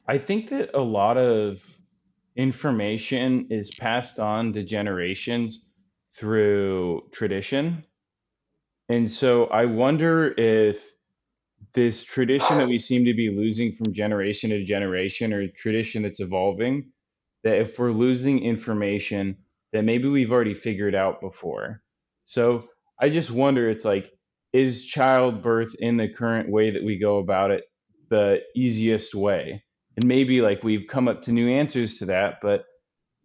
I think that a lot of information is passed on to generations through tradition. And so I wonder if this tradition that we seem to be losing from generation to generation, or tradition that's evolving, that if we're losing information that maybe we've already figured out before. So I just wonder, it's like, is childbirth in the current way that we go about it the easiest way? And maybe like we've come up to new answers to that, but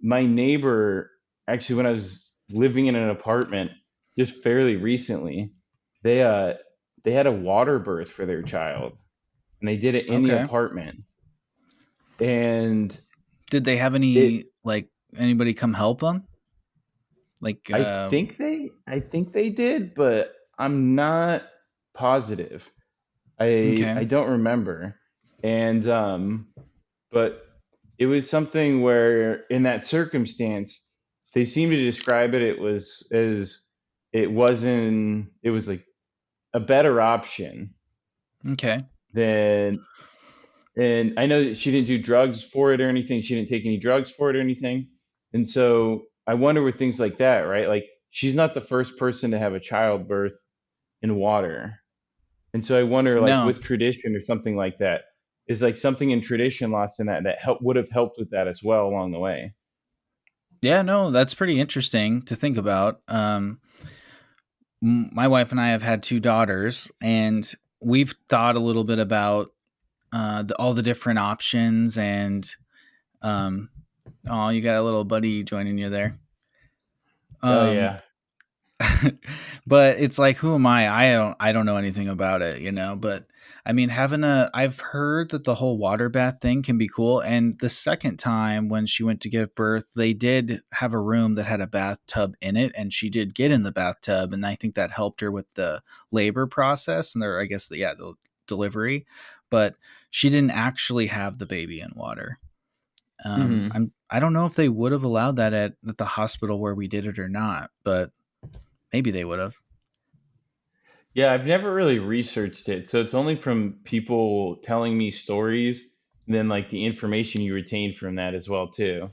my neighbor, actually, when I was living in an apartment just fairly recently, they uh they had a water birth for their child, and they did it in the Okay. apartment. And Did they have it any like anybody come help them? Like I think they did, but I'm not positive. I okay. don't remember. And but it was something where in that circumstance they seemed to describe it, it was as it was like a better option Okay. than. And I know that she didn't do drugs for it or anything. She didn't take any drugs for it or anything. And so I wonder with things like that, right? Like she's not the first person to have a childbirth in water. And so I wonder, like No. with tradition or something like that, is like something in tradition lost in that would have helped with that as well along the way. Yeah, no, that's pretty interesting to think about. My wife and I have had two daughters, and we've thought a little bit about all the different options. And um, oh, you got a little buddy joining you there. Oh Um, yeah. but it's like, who am I? I don't know anything about it, but I mean, I've heard that the whole water bath thing can be cool. And the second time when she went to give birth, they did have a room that had a bathtub in it, and she did get in the bathtub, and I think that helped her with the labor process and I guess the delivery. But she didn't actually have the baby in water. Hmm. I don't know if they would have allowed that at the hospital where we did it or not, but maybe they would have. Yeah, I've never really researched it. So it's only from people telling me stories, and then like the information you retain from that as well too.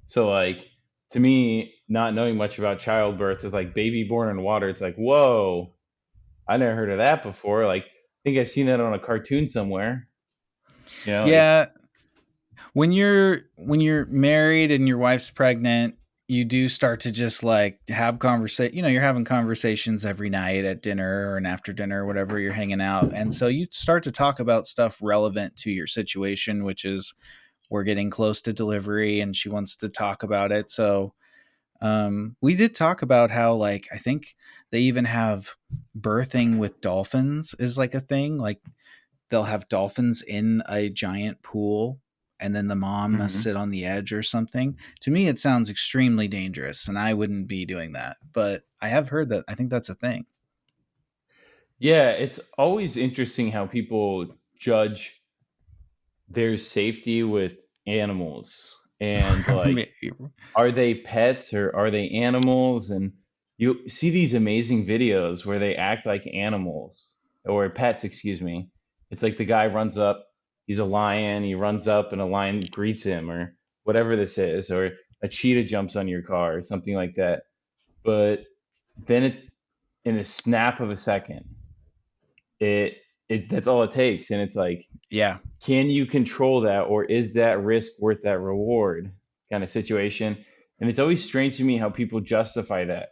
So like to me, not knowing much about childbirth is like baby born in water. It's like, whoa, I never heard of that before. Like I think I've seen that on a cartoon somewhere. Like Yeah, when you're married and your wife's pregnant, you do start to just like have conversation. You're having conversations every night at dinner or and after dinner, or whatever you're hanging out, and so you start to talk about stuff relevant to your situation, which is we're getting close to delivery, and she wants to talk about it. So we did talk about how, like, I think they even have birthing with dolphins is like a thing. Like they'll have dolphins in a giant pool, and then the mom must mhm. sit on the edge or something. To me, it sounds extremely dangerous, and I wouldn't be doing that. But I have heard that. I think that's a thing. Yeah, it's always interesting how people judge their safety with animals, and like, are they pets or are they animals? And you see these amazing videos where they act like animals or pets, excuse me. It's like the guy runs up, he's a lion, he runs up and a lion greets him, or whatever this is, or a cheetah jumps on your car or something like that. But then in a snap of a second, it that's all it takes. And it's like, Yeah. can you control that, or is that risk worth that reward kind of situation? And it's always strange to me how people justify that,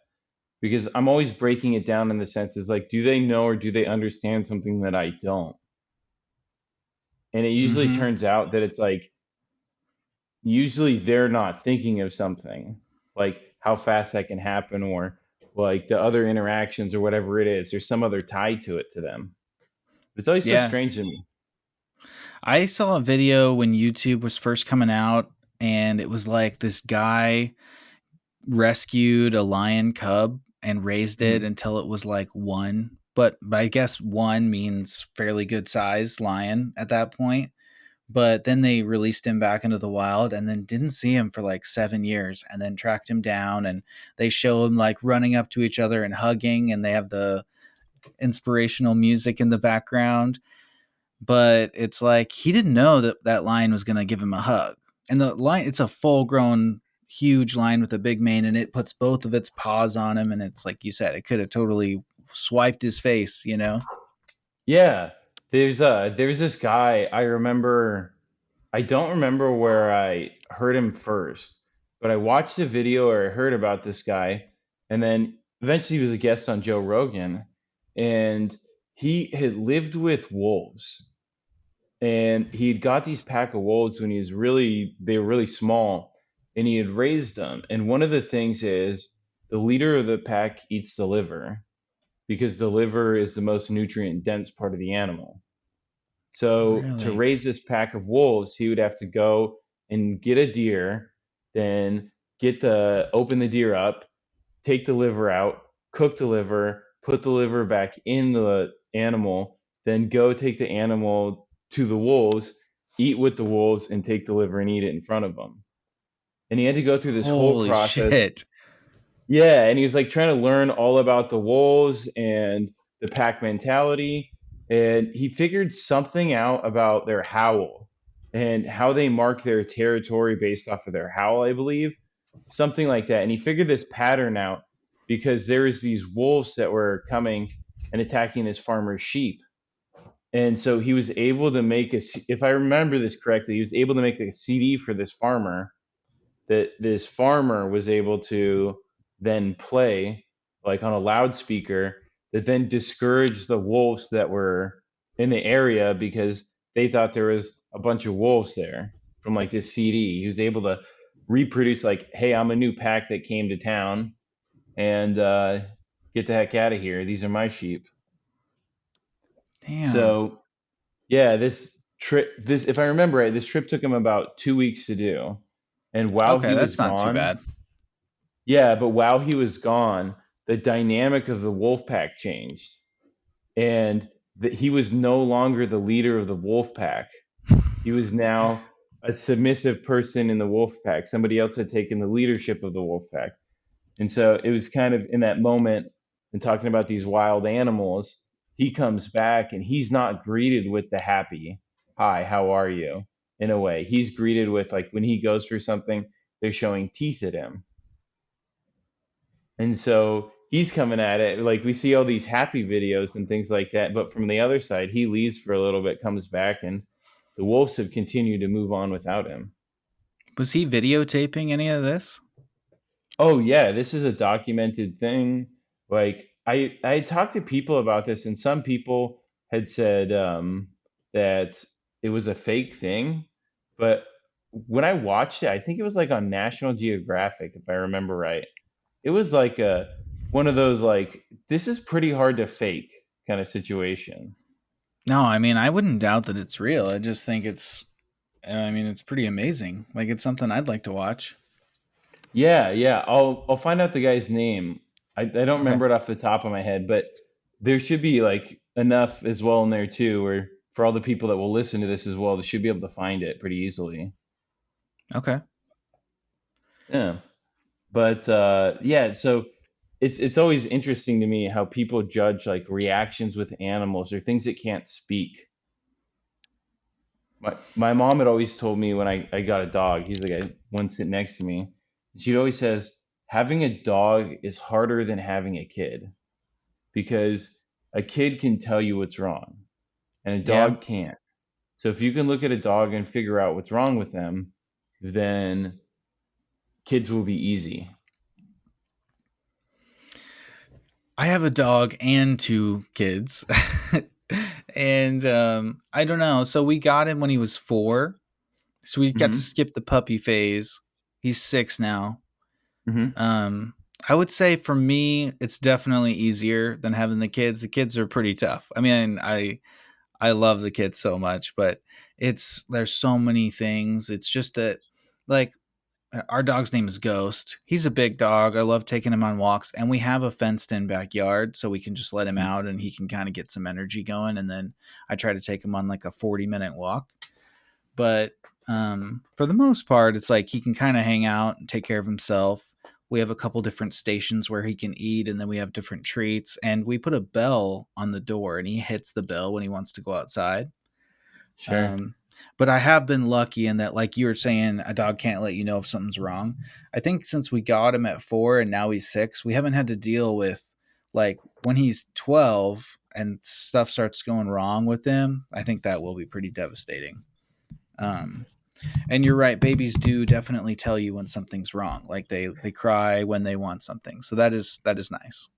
because I'm always breaking it down in the sense is like, do they know or do they understand something that I don't? And it usually Hmm. turns out that it's like, usually they're not thinking of something like how fast that can happen, or like the other interactions or whatever it is. There's some other tie to it to them. It's always so Yeah. strange to me. I saw a video when YouTube was first coming out, and it was like this guy rescued a lion cub and raised it Mhm. until it was like one. But I guess one means fairly good sized lion at that point. But then they released him back into the wild and then didn't see him for like 7 years and then tracked him down. And they show him like running up to each other and hugging, and they have the inspirational music in the background. but it's like he didn't know that that lion was going to give him a hug. And the lion, it's a full grown, huge lion with a big mane, and it puts both of its paws on him. And it's like you said, it could have totally swiped his face, you know? Yeah, there's this guy I remember. I don't remember where I heard him first, but I watched a video or I heard about this guy, and then eventually he was a guest on Joe Rogan, and he had lived with wolves, and he had got these pack of wolves when they were really small, and he had raised them. And one of the things is the leader of the pack eats the liver because the liver is the most nutrient dense part of the animal. So to Really? raise this pack of wolves, he would have to go and get a deer, then open the deer up, take the liver out, cook the liver, put the liver back in the animal, then go take the animal to the wolves, eat with the wolves, and take the liver and eat it in front of them. And he had to go through this whole Holy process. shit. Yeah, and he was like trying to learn all about the wolves and the pack mentality, and he figured something out about their howl and how they mark their territory based off of their howl, I believe, something like that. And he figured this pattern out because there was these wolves that were coming and attacking this farmer's sheep. And so he was able to if I remember this correctly, he was able to make a CD for this farmer that this farmer was able to then play like on a loudspeaker that then discouraged the wolves that were in the area because they thought there was a bunch of wolves there from like this CD. He was able to reproduce like, hey, I'm a new pack that came to town and get the heck out of here. These are my sheep. Damn. So yeah, this if I remember right, this trip took him about 2 weeks to do. And while Okay, he was that's not too gone, bad. yeah, but while he was gone, the dynamic of the wolf pack changed, and that he was no longer the leader of the wolf pack. He was now a submissive person in the wolf pack. Somebody else had taken the leadership of the wolf pack, and so it was kind of in that moment, and talking about these wild animals, he comes back and he's not greeted with the happy, "Hi, how are you?" In a way, he's greeted with like when he goes for something, they're showing teeth at him. And so he's coming at it like we see all these happy videos and things like that. But from the other side, he leaves for a little bit, comes back, and the Wolves have continued to move on without him. Was he videotaping any of this? Oh yeah, this is a documented thing. Like I talked to people about this, and some people had said that it was a fake thing. But when I watched it, I think it was like on National Geographic, if I remember right. It was like a one of those like this is pretty hard to fake kind of situation. No, I mean, I wouldn't doubt that it's real. I just think I mean, it's pretty amazing. Like, it's something I'd like to watch. Yeah, yeah. I'll find out the guy's name. I don't Okay. remember it off the top of my head, but there should be like enough as well in there too, where for all the people that will listen to this as well, they should be able to find it pretty easily. Okay. Yeah. But yeah, so it's always interesting to me how people judge like reactions with animals or things that can't speak. My mom had always told me when I got a dog, he's like one sitting next to me. She always says having a dog is harder than having a kid because a kid can tell you what's wrong and a Yeah. dog can't. So if you can look at a dog and figure out what's wrong with them, then kids will be easy. I have a dog and two kids. And I don't know. So we got him when he was 4. So we got to Hmm. skip the puppy phase. He's 6 now. Hmm. Um, I would say for me, it's definitely easier than having the kids. The kids are pretty tough. I mean, I love the kids so much, but there's so many things. It's just that, like, our dog's name is Ghost. He's a big dog. I love taking him on walks, and we have a fenced in backyard, so we can just let him out and he can kind of get some energy going. And then I try to take him on like a 40-minute walk. But for the most part, it's like he can kind of hang out and take care of himself. We have a couple different stations where he can eat, and then we have different treats. And we put a bell on the door, and he hits the bell when he wants to go outside. Sure. Um, but I have been lucky in that, like you were saying, a dog can't let you know if something's wrong. I think since we got him at 4 and now he's 6, we haven't had to deal with, like, when he's 12 and stuff starts going wrong with him. I think that will be pretty devastating. Um, and you're right, babies do definitely tell you when something's wrong. Like they cry when they want something. So that is nice.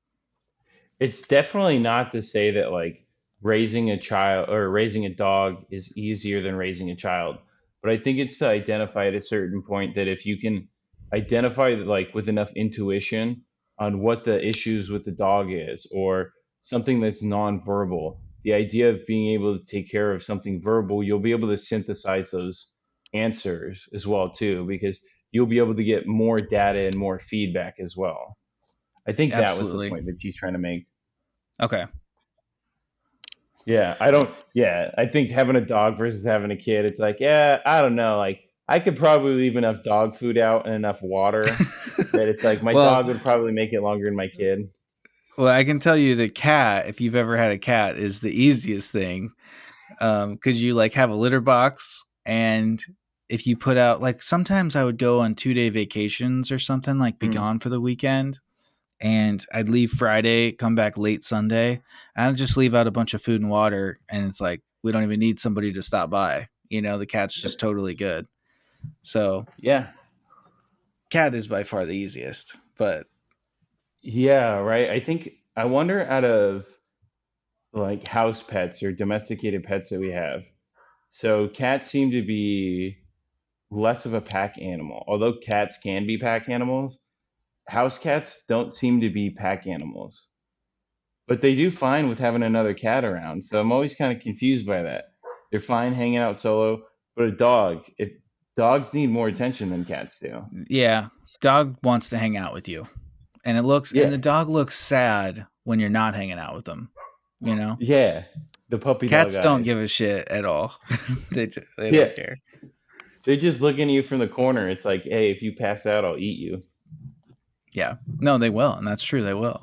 It's definitely not to say that like raising a child or raising a dog is easier than raising a child, but I think it's to identify at a certain point that if you can identify like with enough intuition on what the issues with the dog is or something that's nonverbal, the idea of being able to take care of something verbal, you'll be able to synthesize those answers as well too, because you'll be able to get more data and more feedback as well. I think that was the Absolutely. point that she's trying to make. Okay. Yeah, I don't. Yeah, I think having a dog versus having a kid, it's like, yeah, I don't know. Like, I could probably leave enough dog food out and enough water that it's like my well, dog would probably make it longer than my kid. well, I can tell you the cat, if you've ever had a cat, is the easiest thing. Because you like have a litter box, and if you put out, like, sometimes I would go on 2-day vacations or something, like be Mm. gone for the weekend, and I'd leave Friday, come back late Sunday, and I'd just leave out a bunch of food and water, and it's like we don't even need somebody to stop by. The cat's Yep. just totally good. So Yeah. cat is by far the easiest, but Yeah, right. I think I wonder out of like house pets or domesticated pets that we have. So cats seem to be less of a pack animal. Although cats can be pack animals, house cats don't seem to be pack animals. But they do fine with having another cat around. So I'm always kind of confused by that. They're fine hanging out solo, but a dog, if dogs need more attention than cats do. yeah, dog wants to hang out with you, and Yeah. the dog looks sad when you're not hanging out with them. You know, Yeah. The puppy dog cats don't eyes. give a shit at all. They Yeah. don't care. They're just looking at you from the corner. It's like, hey, if you pass out, I'll eat you. Yeah, no, they will, and that's true. They will.